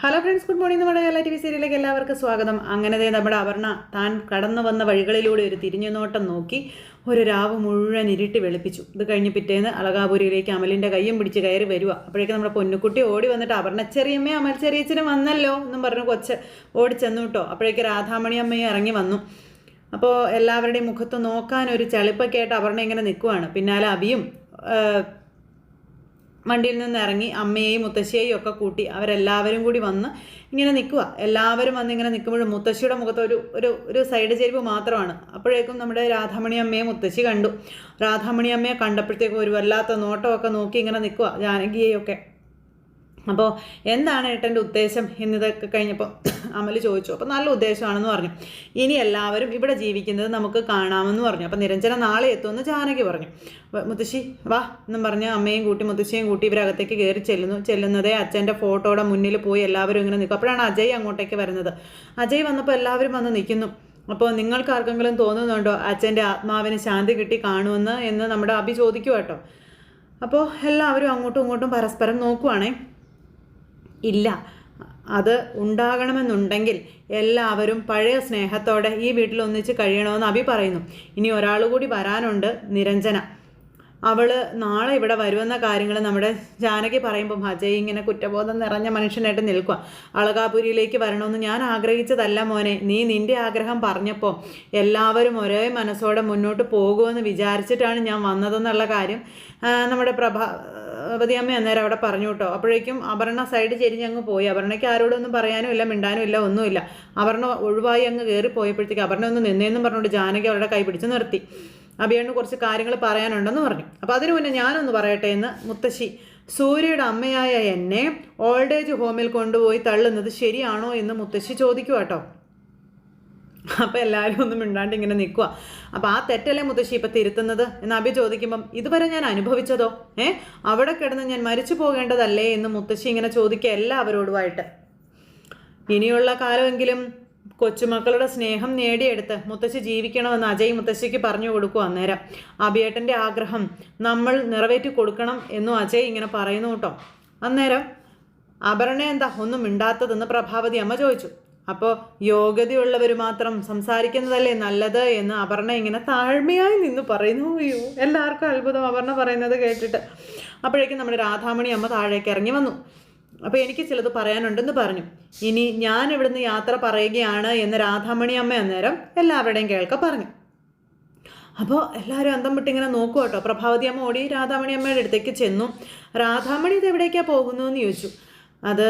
Hello friends, good morning. നമ്മുടെ Kerala TV സീരിയലിലേക്ക് എല്ലാവർക്കും സ്വാഗതം. അങ്ങനെ നമ്മുടെ അപർണ താൻ കടന്നു വന്ന വഴികളിലൂടെ ഒരു തിരിഞ്ഞുനോട്ടം നോക്കി ഒരു രാവ് മുഴുവൻ ഇരുട്ടി വെളുപ്പിച്ചു. ഇത് കഴിഞ്ഞ് പിറ്റേന്ന് അളകാപുരിയിലേക്ക് അമലിൻ്റെ കയ്യും പിടിച്ച് കയറി വരിക. അപ്പോഴേക്കും നമ്മുടെ പൊന്നുകുട്ടി ഓടി വന്നിട്ട് അപർണ ചെറിയമ്മേ, അമൽ ചെറിയച്ഛനും വന്നല്ലോ എന്നും പറഞ്ഞു കൊച്ച് ഓടി ചെന്നു കേട്ടോ. അപ്പോഴേക്ക് രാധാമണി അമ്മയും ഇറങ്ങി വന്നു. അപ്പോൾ എല്ലാവരുടെയും മുഖത്ത് നോക്കാൻ ഒരു ചളിപ്പൊക്കെ ആയിട്ട് അപർണ ഇങ്ങനെ നിൽക്കുവാണ്. പിന്നാലെ അബിയും വണ്ടിയിൽ നിന്ന് ഇറങ്ങി അമ്മയെയും മുത്തശ്ശിയെയും ഒക്കെ കൂട്ടി അവരെല്ലാവരും കൂടി വന്ന് ഇങ്ങനെ നിൽക്കുക. എല്ലാവരും വന്ന് ഇങ്ങനെ നിൽക്കുമ്പോഴും മുത്തശ്ശിയുടെ മുഖത്ത് ഒരു സൈഡ് ചെരിവ് മാത്രമാണ്. അപ്പോഴേക്കും നമ്മുടെ രാധാമണി അമ്മയെ മുത്തശ്ശി കണ്ടു. രാധാമണി അമ്മയെ കണ്ടപ്പോഴത്തേക്കും ഒരു വല്ലാത്ത നോട്ടമൊക്കെ നോക്കി ഇങ്ങനെ നിൽക്കുക, ജാനകിയെയൊക്കെ. അപ്പോൾ എന്താണ് ഏട്ടൻ്റെ ഉദ്ദേശം എന്നിതൊക്കെ കഴിഞ്ഞപ്പോൾ അമൽ ചോദിച്ചു. അപ്പോൾ നല്ല ഉദ്ദേശമാണെന്ന് പറഞ്ഞു. ഇനി എല്ലാവരും ഇവിടെ ജീവിക്കുന്നത് നമുക്ക് കാണാമെന്ന് പറഞ്ഞു. അപ്പോൾ നിരഞ്ജന നാളെ എത്തുമെന്ന് ജാനകി പറഞ്ഞു. മുത്തശ്ശി വാ എന്നും പറഞ്ഞ് അമ്മയും കൂട്ടി മുത്തശ്ശിയും കൂട്ടി ഇവരകത്തേക്ക് കയറി ചെല്ലുന്നതേ അച്ഛൻ്റെ ഫോട്ടോയുടെ മുന്നിൽ പോയി എല്ലാവരും ഇങ്ങനെ നിൽക്കും. അപ്പോഴാണ് അജയ് അങ്ങോട്ടേക്ക് വരുന്നത്. അജയ് വന്നപ്പോൾ എല്ലാവരും വന്ന് നിൽക്കുന്നു. അപ്പോൾ നിങ്ങൾക്ക് ആർക്കെങ്കിലും തോന്നുന്നുണ്ടോ അച്ഛൻ്റെ ആത്മാവിന് ശാന്തി കിട്ടി കാണുമെന്ന് എന്ന് നമ്മുടെ അഭി ചോദിക്കുക കേട്ടോ. അപ്പോൾ എല്ലാവരും അങ്ങോട്ടും ഇങ്ങോട്ടും പരസ്പരം നോക്കുവാണേ. ഇല്ല, അത് ഉണ്ടാകണമെന്നുണ്ടെങ്കിൽ എല്ലാവരും പഴയ സ്നേഹത്തോടെ ഈ വീട്ടിൽ ഒന്നിച്ച് കഴിയണമെന്ന് അഭി പറയുന്നു. ഇനി ഒരാൾ കൂടി വരാനുണ്ട്, നിരഞ്ജന. അവൾ നാളെ ഇവിടെ വരുമെന്ന കാര്യങ്ങൾ നമ്മുടെ ജാനകി പറയുമ്പം അജയ് ഇങ്ങനെ കുറ്റബോധം നിറഞ്ഞ മനുഷ്യനായിട്ട് നിൽക്കുക. അളകാപുരിയിലേക്ക് വരണമെന്ന് ഞാൻ ആഗ്രഹിച്ചതല്ല മോനെ, നീ നിൻ്റെ ആഗ്രഹം പറഞ്ഞപ്പോൾ എല്ലാവരും ഒരേ മനസ്സോടെ മുന്നോട്ട് പോകുമെന്ന് വിചാരിച്ചിട്ടാണ് ഞാൻ വന്നതെന്നുള്ള കാര്യം നമ്മുടെ പ്രഭാവതിയമ്മ അന്നേരം അവിടെ പറഞ്ഞു കേട്ടോ. അപ്പോഴേക്കും അപർണ സൈഡ് ചെരിഞ്ഞങ്ങ് പോയി. അപർണയ്ക്ക് ആരോടൊന്നും പറയാനും ഇല്ല, മിണ്ടാനും ഇല്ല, ഒന്നുമില്ല. അപർണ ഒഴിവായി അങ്ങ് കയറിപ്പോയപ്പോഴത്തേക്ക് അപർണ ഒന്ന് നിന്നേന്നും പറഞ്ഞുകൊണ്ട് ജാനകി അവരുടെ കൈ പിടിച്ച് നിർത്തി. അഭിയേട്ടന് കുറച്ച് കാര്യങ്ങൾ പറയാനുണ്ടെന്ന് പറഞ്ഞു. അപ്പോൾ അതിനു മുന്നേ ഞാനൊന്ന് പറയട്ടെ എന്ന് മുത്തശ്ശി. സൂര്യയുടെ അമ്മയായ എന്നെ ഓൾഡ് ഏജ് ഹോമിൽ കൊണ്ടുപോയി തള്ളുന്നത് ശരിയാണോ എന്ന് മുത്തശ്ശി ചോദിക്കുക കേട്ടോ. അപ്പോൾ എല്ലാവരും ഒന്നും മിണ്ടാണ്ട് ഇങ്ങനെ നിൽക്കുക. അപ്പോൾ ആ തെറ്റല്ലേ മുത്തശ്ശി ഇപ്പം തിരുത്തുന്നത് എന്ന് അഭി ചോദിക്കുമ്പം ഇതുവരെ ഞാൻ അനുഭവിച്ചതോ അവിടെ കിടന്ന് ഞാൻ മരിച്ചു പോകേണ്ടതല്ലേ എന്ന് മുത്തശ്ശി ഇങ്ങനെ ചോദിക്കുക എല്ലാവരോടുമായിട്ട്. ഇനിയുള്ള കാലമെങ്കിലും കൊച്ചുമക്കളുടെ സ്നേഹം നേടിയെടുത്ത് മുത്തശ്ശി ജീവിക്കണമെന്ന് അജയ് മുത്തശ്ശിക്ക് പറഞ്ഞു കൊടുക്കുക. അന്നേരം അഭിയേട്ടൻ്റെ ആഗ്രഹം നമ്മൾ നിറവേറ്റി കൊടുക്കണം എന്നും അജയ് ഇങ്ങനെ പറയുന്നു കേട്ടോ. അന്നേരം അപർണ എന്താ ഒന്നും മിണ്ടാത്തതെന്ന് പ്രഭാവതി അമ്മ ചോദിച്ചു. അപ്പോൾ യോഗ്യതയുള്ളവർ മാത്രം സംസാരിക്കുന്നതല്ലേ നല്ലത് എന്ന് അപർണ ഇങ്ങനെ താഴ്മയായി നിന്ന് പറയുന്നു. അയ്യോ, എല്ലാവർക്കും അത്ഭുതം അപർണ പറയുന്നത് കേട്ടിട്ട്. അപ്പോഴേക്കും നമ്മുടെ രാധാമണി അമ്മ താഴേക്ക് ഇറങ്ങി വന്നു. അപ്പോൾ എനിക്ക് ചിലത് പറയാനുണ്ടെന്ന് പറഞ്ഞു. ഇനി ഞാൻ ഇവിടുന്ന് യാത്ര പറയുകയാണ് എന്ന് രാധാമണി അമ്മ അന്നേരം എല്ലാവരുടെയും കേൾക്ക പറഞ്ഞു. അപ്പോൾ എല്ലാവരും അന്തം വിട്ടിങ്ങനെ നോക്കൂ കേട്ടോ. പ്രഭാവതി അമ്മ ഓടി രാധാമണി അമ്മയുടെ അടുത്തേക്ക് ചെന്നു. രാധാമണി ഇത് എവിടേക്കാണ് പോകുന്നു എന്ന് ചോദിച്ചു. അത്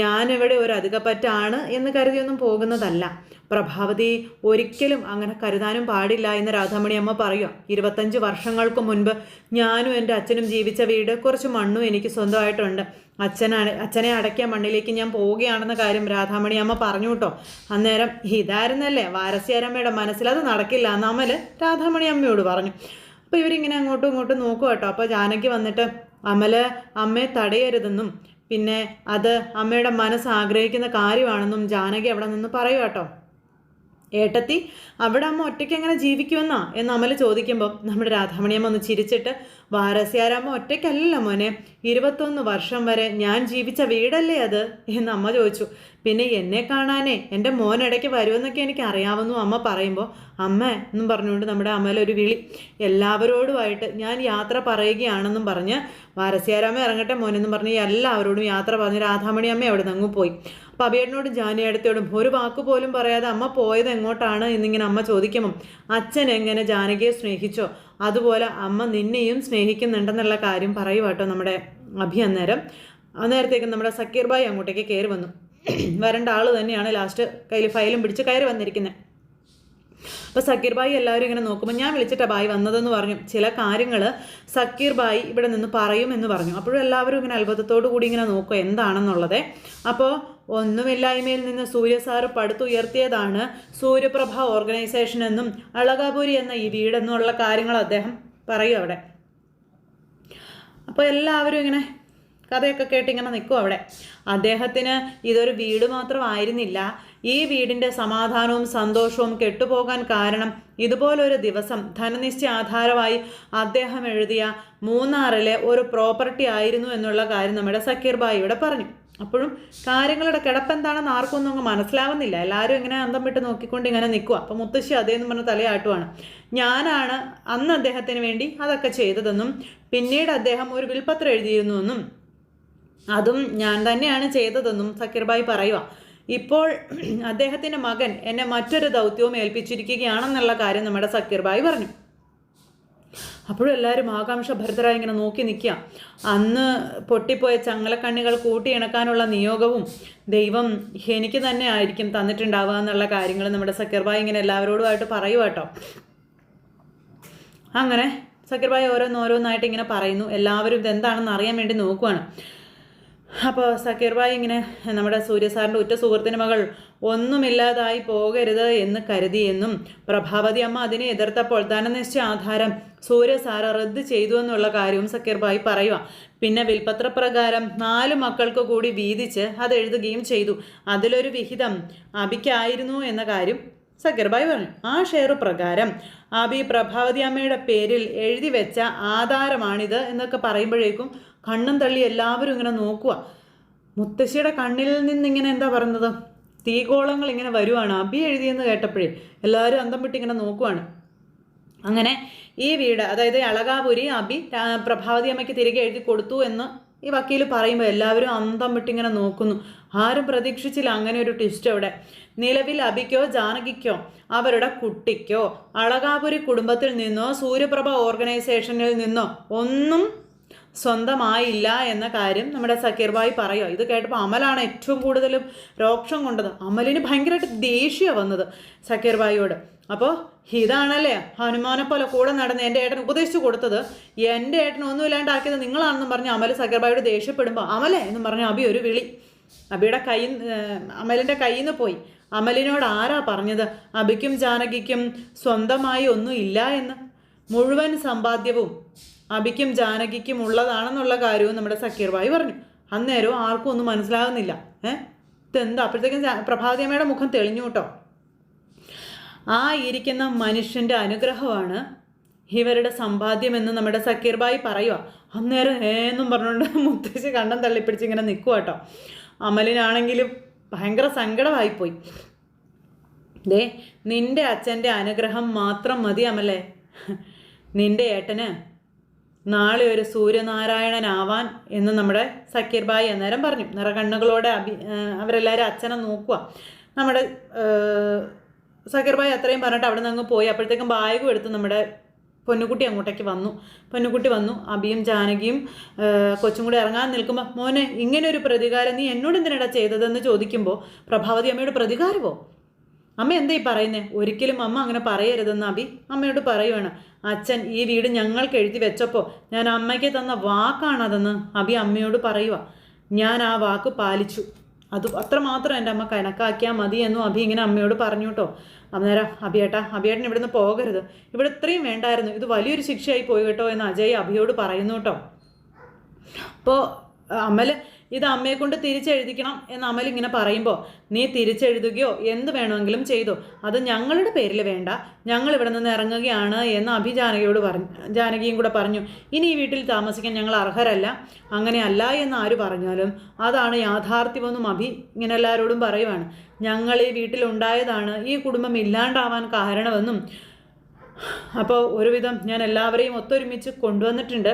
ഞാനിവിടെ ഒരു അധികപ്പറ്റാണ് എന്ന് കരുതിയൊന്നും പോകുന്നതല്ല. പ്രഭാവതി ഒരിക്കലും അങ്ങനെ കരുതാനും പാടില്ല എന്ന് രാധാമണി അമ്മ പറയുക. 25 വർഷങ്ങൾക്ക് മുൻപ് ഞാനും എൻ്റെ അച്ഛനും ജീവിച്ച വീട്, കുറച്ച് മണ്ണും എനിക്ക് സ്വന്തമായിട്ടുണ്ട്. അച്ഛനെ അടയ്ക്കിയ മണ്ണിലേക്ക് ഞാൻ പോവുകയാണെന്ന കാര്യം രാധാമണി അമ്മ പറഞ്ഞു കേട്ടോ. അന്നേരം ഇതായിരുന്നല്ലേ വാരസ്യാരമ്മയുടെ മനസ്സിൽ അത് നടക്കില്ല എന്ന് അമൽ രാധാമണി അമ്മയോട് പറഞ്ഞു. അപ്പോൾ ഇവരിങ്ങനെ അങ്ങോട്ടും ഇങ്ങോട്ടും നോക്കുക കേട്ടോ. അപ്പോൾ ജാനകി വന്നിട്ട് അമല് അമ്മയെ തടയരുതെന്നും പിന്നെ അത് അമ്മയുടെ മനസ്സ് ആഗ്രഹിക്കുന്ന കാര്യമാണെന്നും ജാനകി അവിടെ നിന്ന് പറയുക കേട്ടോ. ഏട്ടത്തി, അവിടെ അമ്മ ഒറ്റയ്ക്ക് എങ്ങനെ ജീവിക്കുമെന്നാ എന്ന് അമൽ ചോദിക്കുമ്പം നമ്മുടെ രാധാമണിയമ്മ ഒന്ന് ചിരിച്ചിട്ട് വാരസ്യാരമ്മ ഒറ്റയ്ക്കല്ല മോനെ, 21 വർഷം വരെ ഞാൻ ജീവിച്ച വീടല്ലേ അത് എന്ന് അമ്മ ചോദിച്ചു. പിന്നെ എന്നെ കാണാനേ എൻ്റെ മോൻ ഇടയ്ക്ക് വരുമെന്നൊക്കെ എനിക്ക് അറിയാവുന്നു അമ്മ പറയുമ്പോൾ അമ്മ എന്നും പറഞ്ഞുകൊണ്ട് നമ്മുടെ അമൽ ഒരു വിളി. എല്ലാവരോടുമായിട്ട് ഞാൻ യാത്ര പറയുകയാണെന്നും പറഞ്ഞ് വാരസ്യാരമ്മ ഇറങ്ങട്ടെ മോനെന്നും പറഞ്ഞ് എല്ലാവരോടും യാത്ര പറഞ്ഞ് രാധാമണി അമ്മ അവിടെ നിന്ന് അങ്ങ് പോയി. അപ്പോൾ അഭിയേട്ടനോടും ജാനിയടുത്തോടും ഒരു വാക്ക് പോലും പറയാതെ അമ്മ പോയത് എങ്ങോട്ടാണ് എന്നിങ്ങനെ അമ്മ ചോദിക്കുമ്പം അച്ഛൻ എങ്ങനെ ജാനകിയെ സ്നേഹിച്ചോ അതുപോലെ അമ്മ നിന്നെയും സ്നേഹിക്കുന്നുണ്ടെന്നുള്ള കാര്യം പറയുക കേട്ടോ നമ്മുടെ അഭി. അന്നേരത്തേക്ക് നമ്മുടെ സക്കീർ ഭായി അങ്ങോട്ടേക്ക് കയറി വന്നു. വരേണ്ട ആൾ തന്നെയാണ് ലാസ്റ്റ് കയ്യിൽ ഫയലും പിടിച്ച് കയറി വന്നിരിക്കുന്നത്. അപ്പോൾ സക്കീർ ഭായി എല്ലാവരും ഇങ്ങനെ നോക്കുമ്പോൾ ഞാൻ വിളിച്ചിട്ടാണ് ഭായി വന്നതെന്ന് പറഞ്ഞു. ചില കാര്യങ്ങൾ സക്കീർ ഭായി ഇവിടെ നിന്ന് പറയുമെന്ന് പറഞ്ഞു. അപ്പോഴും എല്ലാവരും ഇങ്ങനെ അത്ഭുതത്തോടു കൂടി ഇങ്ങനെ നോക്കുക എന്താണെന്നുള്ളത്. അപ്പോൾ ഒന്നുമില്ലായ്മയിൽ നിന്ന് സൂര്യ സാറ് പടുത്തുയർത്തിയതാണ് സൂര്യപ്രഭ ഓർഗനൈസേഷൻ എന്നും അളകാപുരി എന്ന ഈ വീടെന്നുള്ള കാര്യങ്ങൾ അദ്ദേഹം പറയും അവിടെ. അപ്പോൾ എല്ലാവരും ഇങ്ങനെ കഥയൊക്കെ കേട്ടിങ്ങനെ നിൽക്കും അവിടെ. അദ്ദേഹത്തിന് ഇതൊരു വീട് മാത്രമായിരുന്നില്ല, ഈ വീടിൻ്റെ സമാധാനവും സന്തോഷവും കെട്ടുപോകാൻ കാരണം ഇതുപോലൊരു ദിവസം ധനനിശ്ചയ ആധാരമായി അദ്ദേഹം എഴുതിയ മൂന്നാറിലെ ഒരു പ്രോപ്പർട്ടി ആയിരുന്നു എന്നുള്ള കാര്യം നമ്മുടെ സക്കീർ ഭായിയുടെ പറഞ്ഞു. അപ്പോഴും കാര്യങ്ങളുടെ കിടപ്പെന്താണെന്ന് ആർക്കൊന്നും അങ്ങ് മനസ്സിലാവുന്നില്ല. എല്ലാവരും ഇങ്ങനെ അന്തം വിട്ട് നോക്കിക്കൊണ്ട് ഇങ്ങനെ നിൽക്കുക. അപ്പം മുത്തശ്ശി അതേന്ന് പറഞ്ഞ് തലയാട്ടുവാണ്. ഞാനാണ് അന്ന് അദ്ദേഹത്തിന് വേണ്ടി അതൊക്കെ ചെയ്തതെന്നും പിന്നീട് അദ്ദേഹം ഒരു വിൽപ്പത്രം എഴുതിയിരുന്നുവെന്നും അതും ഞാൻ തന്നെയാണ് ചെയ്തതെന്നും സക്കീർബായി പറയുക. ഇപ്പോൾ അദ്ദേഹത്തിൻ്റെ മകൻ എന്നെ മറ്റൊരു ദൗത്യവും ഏൽപ്പിച്ചിരിക്കുകയാണെന്നുള്ള കാര്യം നമ്മുടെ സക്കീർബായി പറഞ്ഞു. അപ്പോഴും എല്ലാവരും ആകാംക്ഷഭരിതരായി ഇങ്ങനെ നോക്കി നിൽക്കുക. അന്ന് പൊട്ടിപ്പോയ ചങ്ങലക്കണ്ണികൾ കൂട്ടിയിണക്കാനുള്ള നിയോഗവും ദൈവം എനിക്ക് തന്നെ ആയിരിക്കും തന്നിട്ടുണ്ടാവുക എന്നുള്ള കാര്യങ്ങൾ നമ്മുടെ സക്കീർബായി ഇങ്ങനെ എല്ലാവരോടുമായിട്ട് പറയുക കേട്ടോ. അങ്ങനെ സക്കീർബായി ഓരോന്നായിട്ട് ഇങ്ങനെ പറയുന്നു. എല്ലാവരും ഇതെന്താണെന്ന് അറിയാൻ വേണ്ടി നോക്കുവാണ്. അപ്പോൾ സക്കീർബായി ഇങ്ങനെ നമ്മുടെ സൂര്യസാറിൻ്റെ ഉറ്റ സുഹൃത്തിൻ്റെ മകൾ ഒന്നുമില്ലാതായി പോകരുത് എന്ന് കരുതിയെന്നും പ്രഭാവതി അമ്മ അതിനെ എതിർത്തപ്പോൾ ധനനിശ്ചയ ആധാരം സൂര്യസാറ് റദ്ദ് ചെയ്തു എന്നുള്ള കാര്യവും സക്കീർബായി പറയുക. പിന്നെ വിൽപത്രപ്രകാരം 4 മക്കൾക്ക് കൂടി വീതിച്ച് അത് എഴുതുകയും ചെയ്തു. അതിലൊരു വിഹിതം അബിക്കായിരുന്നു എന്ന കാര്യം സക്കീർബായി പറഞ്ഞു. ആ ഷെയർ പ്രകാരം അബി പ്രഭാവതി അമ്മയുടെ പേരിൽ എഴുതി വെച്ച ആധാരമാണിത് എന്നൊക്കെ പറയുമ്പോഴേക്കും കണ്ണും തള്ളി എല്ലാവരും ഇങ്ങനെ നോക്കുക. മുത്തശ്ശിയുടെ കണ്ണിൽ നിന്നിങ്ങനെ എന്താ പറയുന്നത്, തീകോളങ്ങൾ ഇങ്ങനെ വരുവാണ്. അബി എഴുതിയെന്ന് കേട്ടപ്പോഴേ എല്ലാവരും അന്തം വിട്ട് ഇങ്ങനെ നോക്കുവാണ്. അങ്ങനെ ഈ വീട്, അതായത് അളകാപുരി അബി പ്രഭാവതി അമ്മയ്ക്ക് തിരികെ എഴുതി കൊടുത്തു എന്ന് ഈ വക്കീൽ പറയുമ്പോൾ എല്ലാവരും അന്തം വിട്ടിങ്ങനെ നോക്കുന്നു. ആരും പ്രതീക്ഷിച്ചില്ല അങ്ങനെ ഒരു ട്വിസ്റ്റ് അവിടെ. നിലവിൽ അബിക്കോ ജാനകിക്കോ അവരുടെ കുട്ടിക്കോ അളകാപുരി കുടുംബത്തിൽ നിന്നോ സൂര്യപ്രഭ ഓർഗനൈസേഷനിൽ നിന്നോ ഒന്നും സ്വന്തമായില്ല എന്ന കാര്യം നമ്മുടെ സക്കീർബായി പറയുക. ഇത് കേട്ടപ്പോൾ അമലാണ് ഏറ്റവും കൂടുതലും രോക്ഷം കൊണ്ടത്. അമലിന് ഭയങ്കരമായിട്ട് ദേഷ്യം വന്നത് സക്കീർബായിയോട്. അപ്പോൾ ഇതാണല്ലേ ഹനുമാനെ പോലെ കൂടെ നടന്ന് എൻ്റെ ഏട്ടൻ ഉപദേശിച്ചു കൊടുത്തത്, എൻ്റെ ഏട്ടൻ ഒന്നുമില്ലാണ്ടാക്കിയത് നിങ്ങളാണെന്നും പറഞ്ഞ് അമൽ സക്കീർബായിയോട് ദേഷ്യപ്പെടുമ്പോൾ അമലേ എന്നും പറഞ്ഞ് അബി ഒരു വിളി. അബിയുടെ അമലിൻ്റെ കയ്യിൽ നിന്ന് പോയി. അമലിനോട് ആരാ പറഞ്ഞത് അബിക്കും ജാനകിക്കും സ്വന്തമായി ഒന്നും ഇല്ല എന്ന്? മുഴുവൻ സമ്പാദ്യവും അബിക്കും ജാനകിക്കും ഉള്ളതാണെന്നുള്ള കാര്യവും നമ്മുടെ സക്കീർബായി പറഞ്ഞു. അന്നേരവും ആർക്കും ഒന്നും മനസ്സിലാകുന്നില്ല. ഇതെന്താ? അപ്പോഴത്തേക്കും പ്രഭാവതി അമ്മയുടെ മുഖം തെളിഞ്ഞു കേട്ടോ. ആ ഇരിക്കുന്ന മനുഷ്യൻ്റെ അനുഗ്രഹമാണ് ഇവരുടെ സമ്പാദ്യമെന്ന് നമ്മുടെ സക്കീർബായി പറയുക. അന്നേരം എന്നും പറഞ്ഞുകൊണ്ട് മുത്തശ്ശി കണ്ണം തള്ളിപ്പിടിച്ച് ഇങ്ങനെ നിൽക്കുക കേട്ടോ. അമലിനാണെങ്കിലും ഭയങ്കര സങ്കടമായിപ്പോയി. ദേ, നിൻ്റെ അച്ഛൻ്റെ അനുഗ്രഹം മാത്രം മതി അമലേ. നിൻ്റെ ഏട്ടന് നാളെ ഒരു സൂര്യനാരായണനാവാൻ എന്ന് നമ്മുടെ സക്കീർബായി അന്നേരം പറഞ്ഞു. നിറകണ്ണുകളോടെ അവരെല്ലാവരും അച്ഛനെ നോക്കുക. നമ്മുടെ സക്കീർബായി അത്രയും പറഞ്ഞിട്ട് അവിടെ നിന്ന് അങ്ങ് പോയി. അപ്പോഴത്തേക്കും ബാഗും എടുത്ത് നമ്മുടെ പൊന്നുകുട്ടി അങ്ങോട്ടേക്ക് വന്നു. പൊന്നുകുട്ടി വന്നു. അബിയും ജാനകിയും കൊച്ചും കൂടി ഇറങ്ങാൻ നിൽക്കുമ്പോൾ, മോനെ ഇങ്ങനെ ഒരു പ്രതികാരം നീ എന്നോട് എന്തിനാടാ ചെയ്തതെന്ന് ചോദിക്കുമ്പോൾ പ്രഭാവതി അമ്മയോട് പ്രതികാരമോ? അമ്മ എന്താ ഈ പറയുന്നേ? ഒരിക്കലും അമ്മ അങ്ങനെ പറയരുതെന്ന് അബി അമ്മയോട് പറയുവാണ്. അച്ഛൻ ഈ വീട് ഞങ്ങൾക്ക് എഴുതി വെച്ചപ്പോൾ ഞാൻ അമ്മയ്ക്ക് തന്ന വാക്കാണതെന്ന് അബി അമ്മയോട് പറയുക. ഞാൻ ആ വാക്ക് പാലിച്ചു, അത് അത്രമാത്രം എൻ്റെ അമ്മ കണക്കാക്കിയാൽ മതി എന്നും അബി ഇങ്ങനെ അമ്മയോട് പറഞ്ഞു കേട്ടോ. അന്നേരം അബിയേട്ടൻ ഇവിടുന്ന് പോകരുത്, ഇവിടെ ഇത്രയും വേണ്ടായിരുന്നു, ഇത് വലിയൊരു ശിക്ഷയായി പോയി കേട്ടോ എന്ന് അജയ് അബിയോട് പറയുന്നു കേട്ടോ. അപ്പോൾ അമൽ ഇത് അമ്മയെ കൊണ്ട് തിരിച്ചെഴുതിക്കണം എന്ന് അമൽ ഇങ്ങനെ പറയുമ്പോൾ, നീ തിരിച്ചെഴുതുകയോ എന്ത് വേണമെങ്കിലും ചെയ്തോ, അത് ഞങ്ങളുടെ പേരിൽ വേണ്ട, ഞങ്ങൾ ഇവിടെ നിന്ന് ഇറങ്ങുകയാണ് എന്ന് അഭി ജാനകിയും കൂടെ പറഞ്ഞു. ഇനി ഈ വീട്ടിൽ താമസിക്കാൻ ഞങ്ങൾ അർഹരല്ല, അങ്ങനെയല്ല എന്ന് ആര് പറഞ്ഞാലും അതാണ് യാഥാർത്ഥ്യമെന്നും അഭി ഇങ്ങനെ എല്ലാവരോടും പറയുവാണ്. ഞങ്ങൾ ഈ വീട്ടിലുണ്ടായതാണ് ഈ കുടുംബം ഇല്ലാണ്ടാവാൻ കാരണമെന്നും, അപ്പോൾ ഒരുവിധം ഞാൻ എല്ലാവരെയും ഒത്തൊരുമിച്ച് കൊണ്ടുവന്നിട്ടുണ്ട്.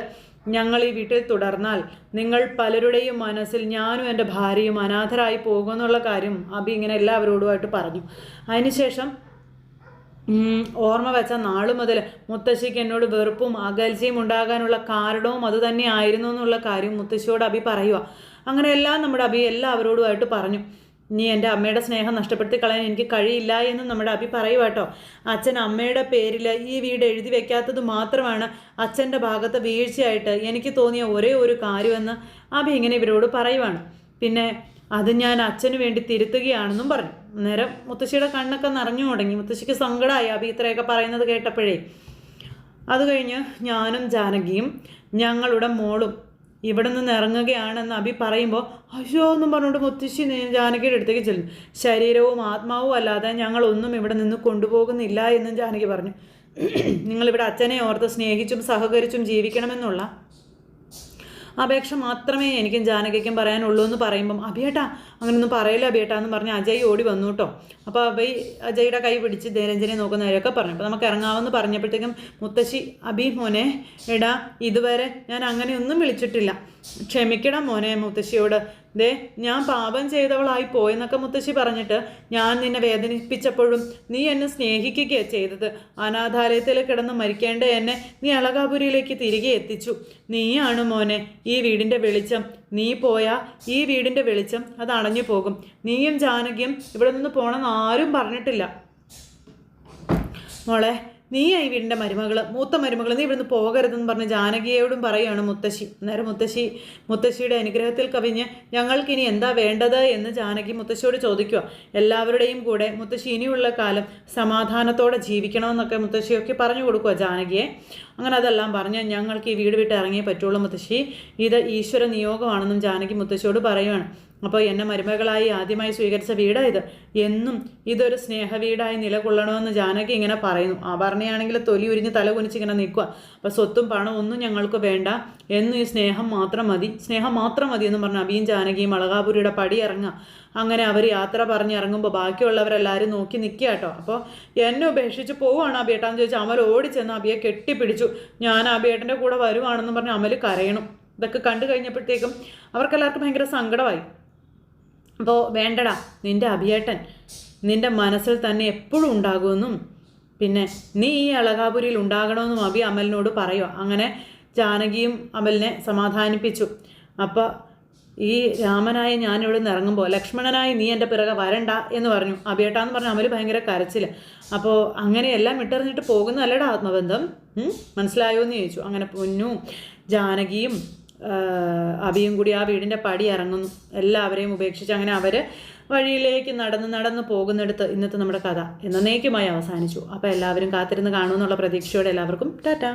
ഞങ്ങൾ ഈ വീട്ടിൽ തുടർന്നാൽ നിങ്ങൾ പലരുടെയും മനസ്സിൽ ഞാനും എൻ്റെ ഭാര്യയും അനാഥരായി പോകുമെന്നുള്ള കാര്യം അബി ഇങ്ങനെ എല്ലാവരോടുമായിട്ട് പറഞ്ഞു. അതിനുശേഷം ഓർമ്മ വെച്ച നാളു മുതൽ മുത്തശ്ശിക്ക് എന്നോട് വെറുപ്പും അകൽച്ചയും ഉണ്ടാകാനുള്ള കാരണവും അതുതന്നെ ആയിരുന്നു എന്നുള്ള കാര്യം മുത്തശ്ശിയോട് അബി പറയുക. അങ്ങനെയെല്ലാം നമ്മുടെ അബി എല്ലാവരോടുമായിട്ട് പറഞ്ഞു. ഇനി എൻ്റെ അമ്മയുടെ സ്നേഹം നഷ്ടപ്പെടുത്തി കളയാൻ എനിക്ക് കഴിയില്ല എന്ന് നമ്മുടെ അബി പറയുക കേട്ടോ. അച്ഛൻ അമ്മയുടെ പേരിൽ ഈ വീട് എഴുതി വെക്കാത്തത് മാത്രമാണ് അച്ഛൻ്റെ ഭാഗത്ത് വീഴ്ചയായിട്ട് എനിക്ക് തോന്നിയ ഒരേ ഒരു കാര്യമെന്ന് അബി ഇങ്ങനെ ഇവരോട് പറയുവാണ്. പിന്നെ അത് ഞാൻ അച്ഛന് വേണ്ടി തിരുത്തുകയാണെന്നും പറഞ്ഞു. അന്നേരം മുത്തശ്ശിയുടെ കണ്ണൊക്കെ നിറഞ്ഞു തുടങ്ങി. മുത്തശ്ശിക്ക് സങ്കടമായി അബി ഇത്രയൊക്കെ പറയുന്നത് കേട്ടപ്പോഴേ. അത് കഴിഞ്ഞ് ഞാനും ജാനകിയും ഞങ്ങളുടെ മോളും ഇവിടെ നിന്ന് ഇറങ്ങുകയാണെന്ന് അബി പറയുമ്പോൾ അയ്യോ എന്നും പറഞ്ഞുകൊണ്ട് മുത്തശ്ശി ജാനകിയുടെ അടുത്തേക്ക് ചെല്ലും. ശരീരവും ആത്മാവും അല്ലാതെ ഞങ്ങളൊന്നും ഇവിടെ നിന്ന് കൊണ്ടുപോകുന്നില്ല എന്നും ജാനകി പറഞ്ഞു. നിങ്ങളിവിടെ അച്ഛനെ ഓർത്ത് സ്നേഹിച്ചും സഹകരിച്ചും ജീവിക്കണമെന്നുള്ള അപേക്ഷ മാത്രമേ എനിക്കും ജാനകിക്കും പറയാനുള്ളൂ എന്ന് പറയുമ്പം അഭിയേട്ടാ അങ്ങനെയൊന്നും പറയില്ല അഭിയേട്ടാ എന്ന് പറഞ്ഞ് അജയ് ഓടി വന്നു കേട്ടോ. അപ്പോൾ അജയുടെ കൈ പിടിച്ച് ദേരഞ്ജനെ നോക്കുന്നവരൊക്കെ പറഞ്ഞു. അപ്പോൾ നമുക്ക് ഇറങ്ങാമെന്ന് പറഞ്ഞപ്പോഴത്തേക്കും മുത്തശ്ശി അഭി മോനെ എടാ ഇതുവരെ ഞാൻ അങ്ങനെയൊന്നും വിളിച്ചിട്ടില്ല, ക്ഷമിക്കണം മോനെ മുത്തശ്ശിയോട്. ദേ ഞാൻ പാപം ചെയ്തവളായി പോയെന്നൊക്കെ മുത്തശ്ശി പറഞ്ഞിട്ട് ഞാൻ നിന്നെ വേദനിപ്പിച്ചപ്പോഴും നീ എന്നെ സ്നേഹിക്കുകയാണ് ചെയ്തത്. അനാഥാലയത്തിൽ കിടന്ന് മരിക്കേണ്ട എന്നെ നീ അളകാപുരിയിലേക്ക് തിരികെ എത്തിച്ചു. നീയാണ് മോനെ ഈ വീടിൻ്റെ വെളിച്ചം. നീ പോയാൽ ഈ വീടിൻ്റെ വെളിച്ചം അത് അണഞ്ഞു പോകും. നീയും ജാനകിയും ഇവിടെ നിന്ന് പോകണമെന്ന് ആരും പറഞ്ഞിട്ടില്ല മോളെ. നീ ഈ വീടിൻ്റെ മൂത്ത മരുമകൾ, നീ ഇവിടുന്ന് പോകരുതെന്ന് പറഞ്ഞ് ജാനകിയോടും പറയുകയാണ് മുത്തശ്ശി. അന്നേരം മുത്തശ്ശിയുടെ അനുഗ്രഹത്തിൽ കവിഞ്ഞ് ഞങ്ങൾക്കിനി എന്താ വേണ്ടത് എന്ന് ജാനകി മുത്തശ്ശിയോട് ചോദിക്കുക. എല്ലാവരുടെയും കൂടെ മുത്തശ്ശി ഇനിയുള്ള കാലം സമാധാനത്തോടെ ജീവിക്കണമെന്നൊക്കെ മുത്തശ്ശിയൊക്കെ പറഞ്ഞു കൊടുക്കുക ജാനകിയെ. അങ്ങനെ അതെല്ലാം പറഞ്ഞ് ഞങ്ങൾക്ക് ഈ വീട് വിട്ട് ഇറങ്ങിയേ പറ്റുള്ളൂ മുത്തശ്ശി, ഇത് ഈശ്വര നിയോഗമാണെന്നും ജാനകി മുത്തശ്ശിയോട് പറയുകയാണ്. അപ്പോൾ എന്നെ മരുമകളായി ആദ്യമായി സ്വീകരിച്ച വീടായത്, എന്നും ഇതൊരു സ്നേഹവീടായി നിലകൊള്ളണമെന്ന് ജാനകി ഇങ്ങനെ പറയുന്നു. ആഭരണയാണെങ്കിൽ തൊലി ഉരിഞ്ഞ് തല കുനിച്ച് ഇങ്ങനെ നിൽക്കുക. അപ്പോൾ സ്വത്തും പണം ഒന്നും ഞങ്ങൾക്ക് വേണ്ട, എന്നും ഈ സ്നേഹം മാത്രം മതി എന്ന് പറഞ്ഞ് അഭിയും ജാനകിയും അളകാപുരിയുടെ പടി ഇറങ്ങുക. അങ്ങനെ അവർ യാത്ര പറഞ്ഞിറങ്ങുമ്പോൾ ബാക്കിയുള്ളവരെല്ലാവരും നോക്കി നിൽക്കുക കേട്ടോ. അപ്പോൾ എന്നെ ഉപേക്ഷിച്ച് പോവുകയാണ് അഭിയേട്ടാന്ന് ചോദിച്ചാൽ അമൽ ഓടിച്ചെന്ന് അഭിയെ കെട്ടിപ്പിടിച്ചു. ഞാൻ അഭിയേട്ടൻ്റെ കൂടെ വരുവാണെന്ന് പറഞ്ഞ് അമൽ കരയണം. ഇതൊക്കെ കണ്ടു കഴിഞ്ഞപ്പോഴത്തേക്കും അവർക്കെല്ലാവർക്കും ഭയങ്കര സങ്കടമായി. അപ്പോൾ വേണ്ടടാ, നിൻ്റെ അഭിയേട്ടൻ നിൻ്റെ മനസ്സിൽ തന്നെ എപ്പോഴും ഉണ്ടാകുമെന്നും പിന്നെ നീ ഈ അളകാപുരിയിൽ ഉണ്ടാകണമെന്നും അഭി അമലിനോട് പറയുക. അങ്ങനെ ജാനകിയും അമലിനെ സമാധാനിപ്പിച്ചു. അപ്പോൾ ഈ രാമനായി ഞാനിവിടെ നിന്ന് ഇറങ്ങുമ്പോൾ ലക്ഷ്മണനായി നീ എൻ്റെ പിറകെ വരണ്ട എന്ന് പറഞ്ഞു. അഭിയേട്ടാന്ന് പറഞ്ഞ അമൽ ഭയങ്കര കരച്ചിൽ. അപ്പോൾ അങ്ങനെയെല്ലാം ഇട്ടെറിഞ്ഞിട്ട് പോകുന്നതല്ലടാ ആത്മബന്ധം, മനസ്സിലായോ എന്ന് ചോദിച്ചു. അങ്ങനെ പൊന്നു ജാനകിയും അഭിയും കൂടി ആ വീടിൻ്റെ പടി ഇറങ്ങുന്നു. എല്ലാവരെയും ഉപേക്ഷിച്ച് അങ്ങനെ അവർ വഴിയിലേക്ക് നടന്ന് പോകുന്നിടത്ത് ഇന്നത്തെ നമ്മുടെ കഥ എന്നേക്കുമായി അവസാനിച്ചു. അപ്പോൾ എല്ലാവരും കാത്തിരുന്ന് കാണുമെന്നുള്ള പ്രതീക്ഷയോടെ എല്ലാവർക്കും ടാറ്റാ.